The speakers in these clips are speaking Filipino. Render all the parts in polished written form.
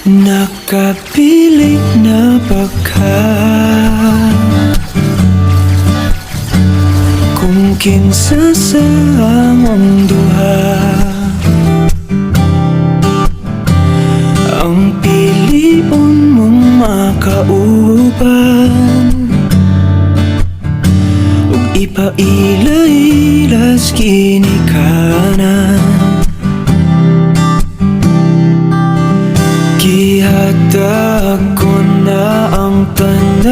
Nakapili na ba ka kung kinsa sa among duha ang pilion mong makauban ug ipaila-ilas kinikanan. Gihatag ko na ang tanan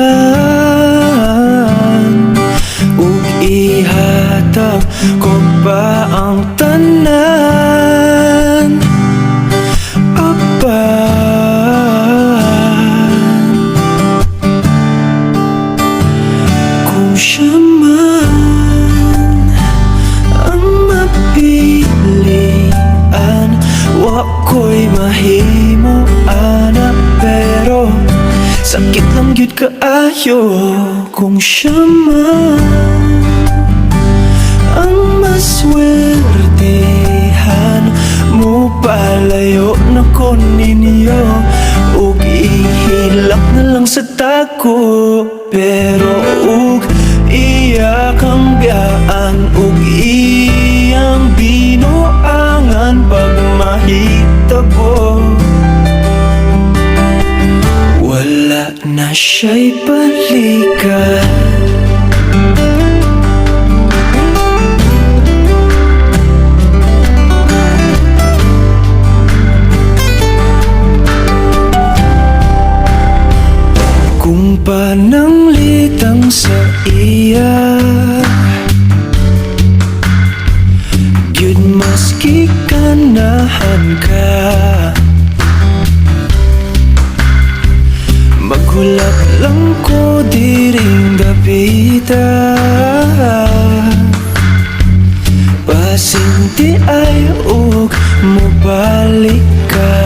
ug ihatag ko pa ang tanan. Apan kung siya man ang mapilian, wa ko'y mahimo ana, pero sakit lang yun kaayo kung siya man ang maswertehan mo. Palayo na ko ninyo ug ihilak na lang sa tako, pero ug iya kang biyaan ug iyang binuangan pag mahitabo. Wala na siya'y balikan. Kung pananglitang sa iya gyud maski ganahan ka, maghulap lang ko diring dapita, pasinti ay ug mobalik ka.